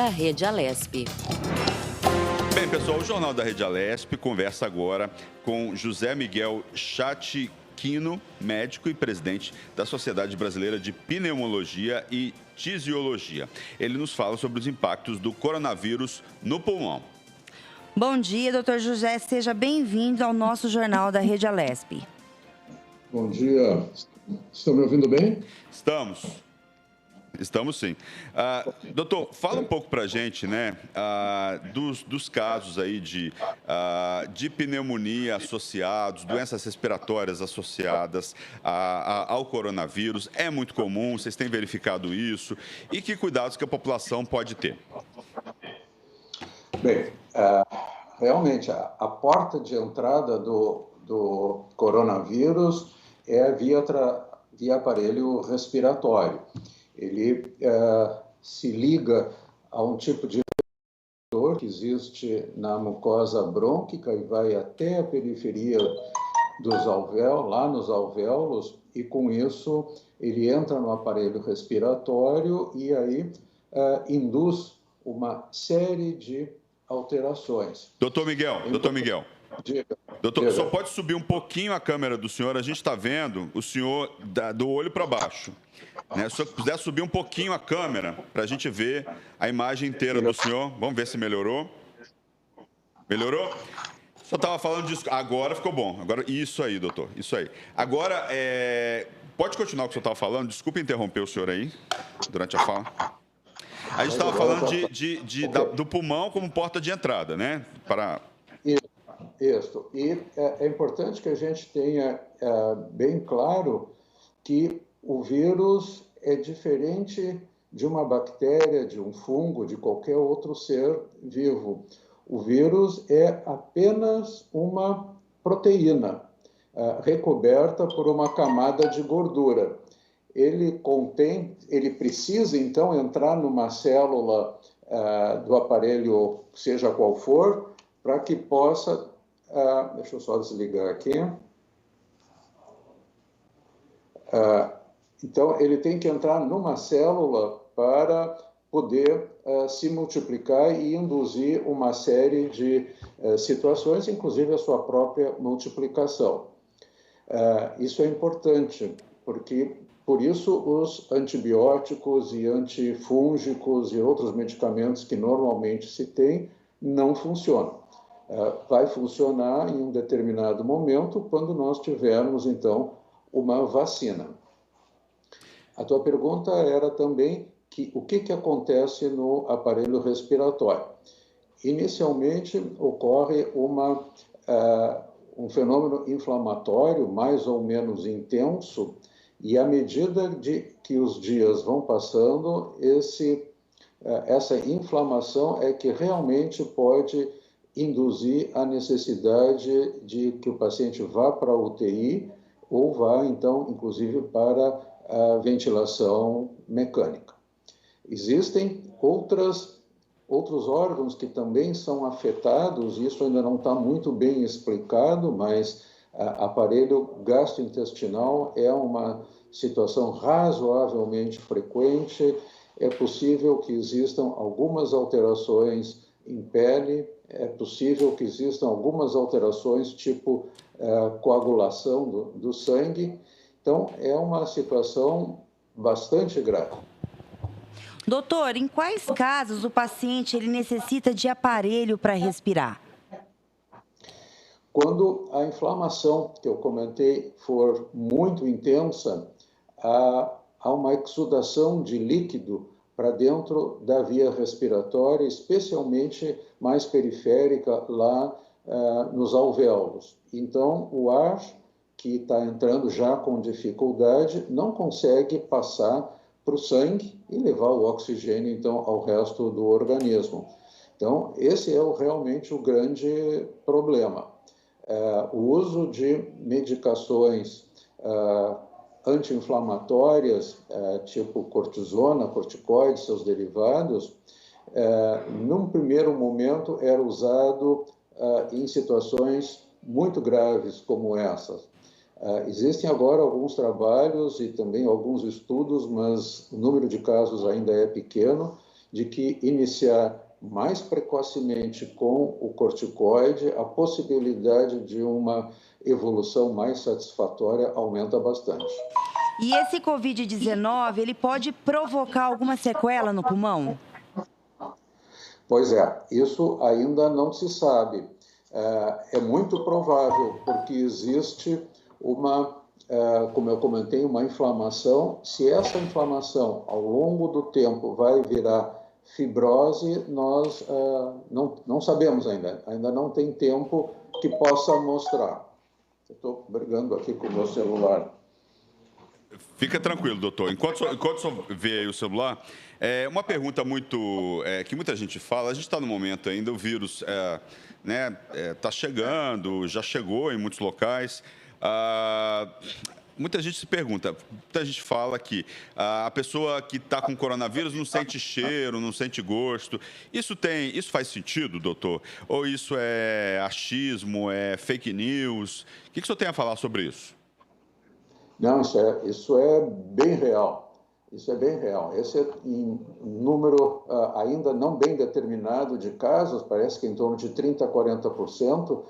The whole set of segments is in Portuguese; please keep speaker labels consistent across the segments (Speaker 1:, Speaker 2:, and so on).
Speaker 1: da Rede Alesp.
Speaker 2: Bem, pessoal, o Jornal da Rede Alesp conversa agora com José Miguel Chatiquino, médico e presidente da Sociedade Brasileira de Pneumologia e Tisiologia. Ele nos fala sobre os impactos do coronavírus no pulmão.
Speaker 3: Bom dia, doutor José. Seja bem-vindo ao nosso Jornal da Rede Alesp.
Speaker 4: Bom dia. Estão me ouvindo bem?
Speaker 2: Estamos sim. Doutor, fala um pouco para a gente, né, dos casos aí de pneumonia associados, doenças respiratórias associadas ao coronavírus. É muito comum, vocês têm verificado isso? E que cuidados que a população pode ter?
Speaker 4: Bem, realmente, a porta de entrada do coronavírus é via aparelho respiratório. Ele se liga a um tipo de receptor que existe na mucosa brônquica e vai até a periferia dos alvéolos, lá nos alvéolos, e com isso ele entra no aparelho respiratório e aí induz uma série de alterações.
Speaker 2: Doutor Miguel. Doutor, só pode subir um pouquinho a câmera do senhor, a gente está vendo o senhor do olho para baixo. Né? Se o senhor puder subir um pouquinho a câmera, para a gente ver a imagem inteira do senhor. Vamos ver se melhorou. Melhorou? O senhor estava falando disso. Agora ficou bom. Agora, isso aí, doutor. Isso aí. Agora, pode continuar o que o senhor estava falando? Desculpe interromper o senhor aí, durante a fala. A gente estava falando do pulmão como porta de entrada, né?
Speaker 4: Isso. E é importante que a gente tenha bem claro que o vírus é diferente de uma bactéria, de um fungo, de qualquer outro ser vivo. O vírus é apenas uma proteína recoberta por uma camada de gordura. Ele precisa, então, entrar numa célula do aparelho, seja qual for, para que possa... deixa eu só desligar aqui. Então, ele tem que entrar numa célula para poder se multiplicar e induzir uma série de situações, inclusive a sua própria multiplicação. Isso é importante, porque, por isso, os antibióticos e antifúngicos e outros medicamentos que normalmente se tem não funcionam. Vai funcionar em um determinado momento quando nós tivermos, então, uma vacina. A tua pergunta era também o que acontece no aparelho respiratório. Inicialmente, ocorre um fenômeno inflamatório mais ou menos intenso e, à medida que os dias vão passando, essa inflamação é que realmente pode induzir a necessidade de que o paciente vá para a UTI ou vá, então, inclusive, para a ventilação mecânica. Existem outros órgãos que também são afetados, isso ainda não está muito bem explicado, mas aparelho gastrointestinal é uma situação razoavelmente frequente. É possível que existam algumas alterações em pele, é possível que existam algumas alterações tipo coagulação do sangue. Então, é uma situação bastante grave.
Speaker 3: Doutor, em quais casos o paciente necessita de aparelho para respirar?
Speaker 4: Quando a inflamação que eu comentei for muito intensa, há uma exudação de líquido para dentro da via respiratória, especialmente mais periférica, lá nos alvéolos. Então, o ar que está entrando já com dificuldade não consegue passar para o sangue e levar o oxigênio, então, ao resto do organismo. Então, esse é realmente o grande problema. O uso de medicações anti-inflamatórias, tipo cortisona, corticoides, seus derivados, num primeiro momento era usado em situações muito graves como essas. Existem agora alguns trabalhos e também alguns estudos, mas o número de casos ainda é pequeno, de que iniciar mais precocemente com o corticoide, a possibilidade de uma evolução mais satisfatória aumenta bastante.
Speaker 3: E esse Covid-19, ele pode provocar alguma sequela no pulmão?
Speaker 4: Pois é, isso ainda não se sabe. É muito provável, porque existe como eu comentei, uma inflamação. Se essa inflamação, ao longo do tempo, vai virar fibrose, nós não sabemos ainda não tem tempo que possa mostrar. Eu estou brigando aqui com o meu celular.
Speaker 2: Fica tranquilo, doutor. Enquanto só vê aí o celular, uma pergunta que muita gente fala, a gente está no momento ainda, o vírus tá chegando, já chegou em muitos locais. Muita gente se pergunta, muita gente fala que a pessoa que está com coronavírus não sente cheiro, não sente gosto. Isso faz sentido, doutor? Ou isso é achismo, é fake news? O que o senhor tem a falar sobre isso?
Speaker 4: Não, isso é bem real. Isso é bem real. Esse é em número ainda não bem determinado de casos, parece que em torno de 30% a 40%,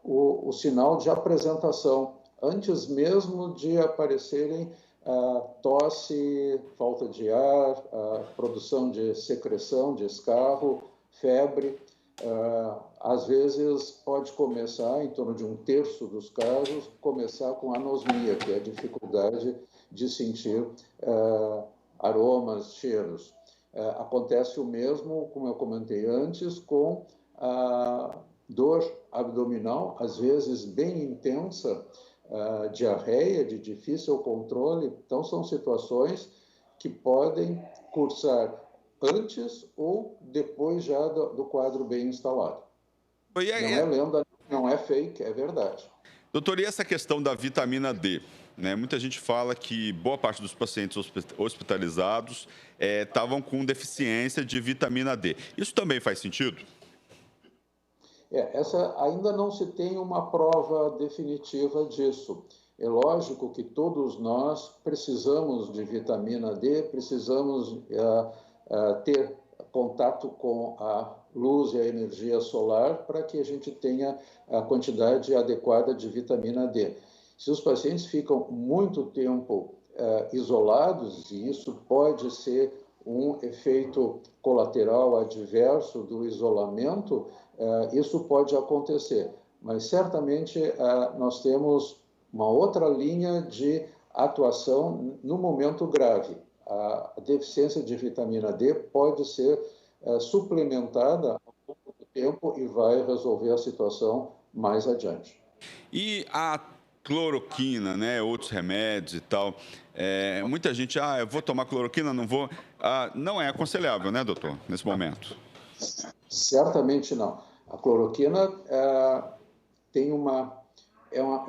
Speaker 4: o sinal de apresentação, antes mesmo de aparecerem tosse, falta de ar, produção de secreção, de escarro, febre. Às vezes pode começar, em torno de 1/3 dos casos, começar com anosmia, que é a dificuldade de sentir aromas, cheiros. Acontece o mesmo, como eu comentei antes, com a dor abdominal, às vezes bem intensa, diarreia de difícil controle. Então, são situações que podem cursar antes ou depois já do quadro bem instalado. Não é lenda, não é fake, é verdade.
Speaker 2: Doutor, e essa questão da vitamina D? Né? Muita gente fala que boa parte dos pacientes hospitalizados estavam com deficiência de vitamina D. Isso também faz sentido?
Speaker 4: Essa ainda não se tem uma prova definitiva disso. É lógico que todos nós precisamos de vitamina D, precisamos ter contato com a luz e a energia solar para que a gente tenha a quantidade adequada de vitamina D. Se os pacientes ficam muito tempo isolados, e isso pode ser um efeito colateral adverso do isolamento, isso pode acontecer. Mas certamente nós temos uma outra linha de atuação no momento grave. A deficiência de vitamina D pode ser suplementada ao longo do tempo e vai resolver a situação mais adiante.
Speaker 2: E a cloroquina, né, outros remédios e tal, muita gente, eu vou tomar cloroquina, não vou. Não é aconselhável, né, doutor, nesse momento?
Speaker 4: Certamente não. A cloroquina é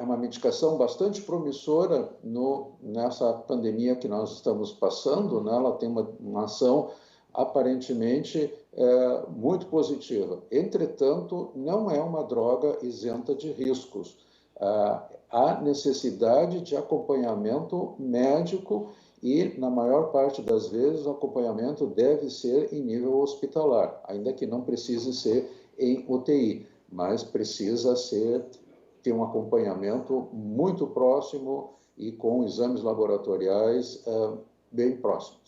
Speaker 4: uma medicação bastante promissora nessa pandemia que nós estamos passando, né? Ela tem uma ação aparentemente muito positiva. Entretanto, não é uma droga isenta de riscos. Há necessidade de acompanhamento médico e, na maior parte das vezes, o acompanhamento deve ser em nível hospitalar, ainda que não precise ser em UTI, mas precisa ter um acompanhamento muito próximo e com exames laboratoriais bem próximos.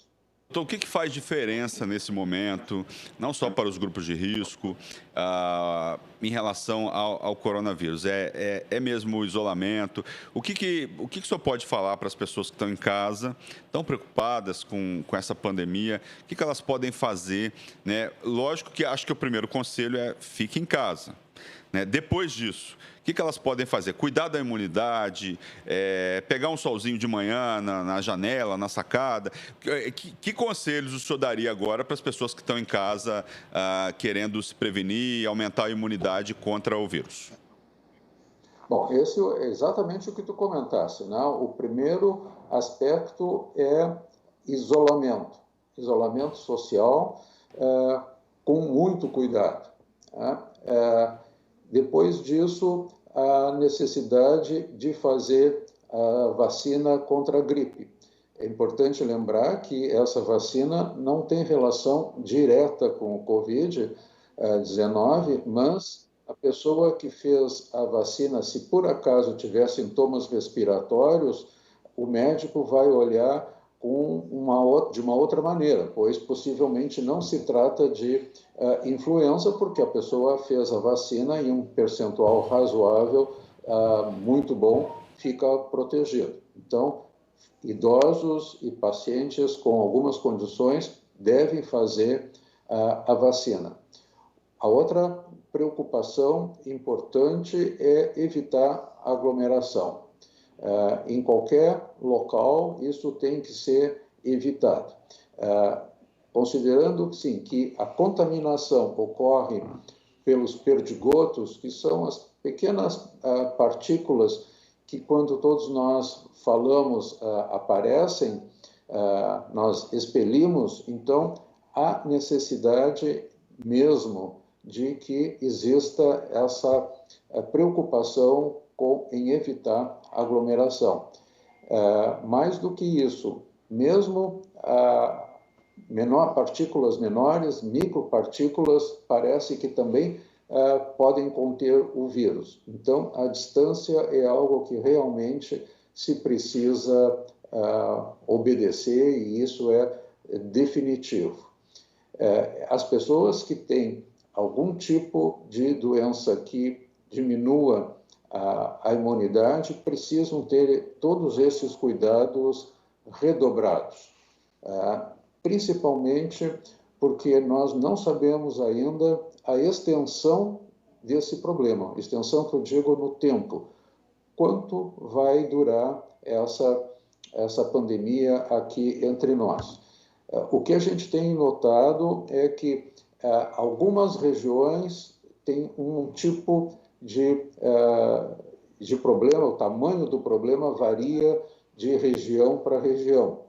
Speaker 2: Então, o que faz diferença nesse momento, não só para os grupos de risco, em relação ao coronavírus? É mesmo o isolamento? O que o senhor pode falar para as pessoas que estão em casa, tão preocupadas com essa pandemia? O que elas podem fazer? Né? Lógico que acho que o primeiro conselho é fique em casa. Né? Depois disso, o que elas podem fazer? Cuidar da imunidade, pegar um solzinho de manhã na janela, na sacada. Que conselhos o senhor daria agora para as pessoas que estão em casa querendo se prevenir e aumentar a imunidade contra o vírus?
Speaker 4: Bom, esse é exatamente o que tu comentaste, né? O primeiro aspecto é isolamento social, com muito cuidado. Né? Depois disso, a necessidade de fazer a vacina contra a gripe. é importante lembrar que essa vacina não tem relação direta com o Covid-19, mas a pessoa que fez a vacina, se por acaso tiver sintomas respiratórios, o médico vai olhar de uma outra maneira, pois possivelmente não se trata de influenza, porque a pessoa fez a vacina e um percentual razoável, muito bom, fica protegido. Então, idosos e pacientes com algumas condições devem fazer a vacina. A outra preocupação importante é evitar aglomeração. Em qualquer local, isso tem que ser evitado. Considerando, sim, que a contaminação ocorre pelos perdigotos, que são as pequenas partículas que, quando todos nós falamos, aparecem, nós expelimos, então há necessidade mesmo de que exista essa preocupação em evitar aglomeração. Mais do que isso, mesmo partículas menores, micropartículas, parece que também podem conter o vírus. Então, a distância é algo que realmente se precisa obedecer, e isso é definitivo. As pessoas que têm algum tipo de doença que diminua a imunidade precisam ter todos esses cuidados redobrados, principalmente porque nós não sabemos ainda a extensão desse problema, extensão que eu digo no tempo, quanto vai durar essa pandemia aqui entre nós. O que a gente tem notado é que algumas regiões têm um tipo de problema, o tamanho do problema varia de região para região.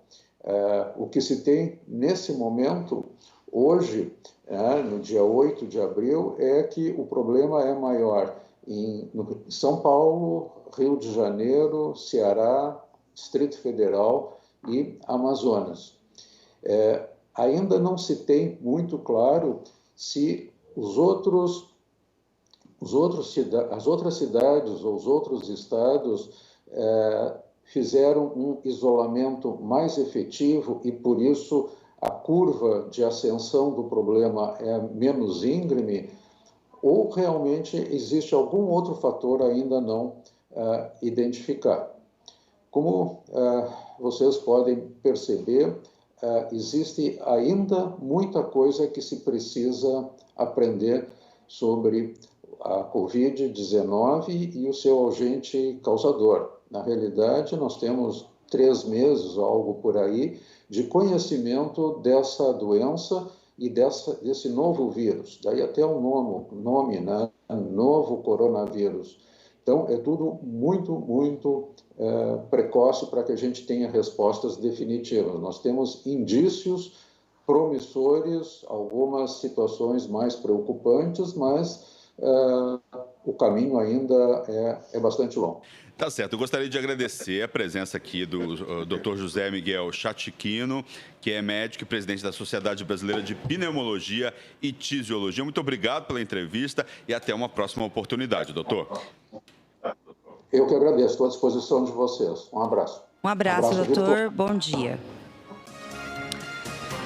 Speaker 4: O que se tem nesse momento, hoje, no dia 8 de abril, é que o problema é maior em São Paulo, Rio de Janeiro, Ceará, Distrito Federal e Amazonas. Ainda não se tem muito claro se as outras cidades ou os outros estados fizeram um isolamento mais efetivo e, por isso, a curva de ascensão do problema é menos íngreme, ou realmente existe algum outro fator ainda não identificado. Como vocês podem perceber, existe ainda muita coisa que se precisa aprender sobre a Covid-19 e o seu agente causador. Na realidade, nós temos 3 meses, algo por aí, de conhecimento dessa doença e desse novo vírus. Daí até o nome, né? Novo coronavírus. Então, é tudo muito, muito precoce para que a gente tenha respostas definitivas. Nós temos indícios promissores, algumas situações mais preocupantes, mas o caminho ainda é bastante longo.
Speaker 2: Tá certo. Eu gostaria de agradecer a presença aqui do Dr. José Miguel Chatiquino, que é médico e presidente da Sociedade Brasileira de Pneumologia e Tisiologia. Muito obrigado pela entrevista e até uma próxima oportunidade, doutor.
Speaker 4: Eu que agradeço, estou à disposição de vocês. Um abraço.
Speaker 3: Um abraço, doutor. Bom dia.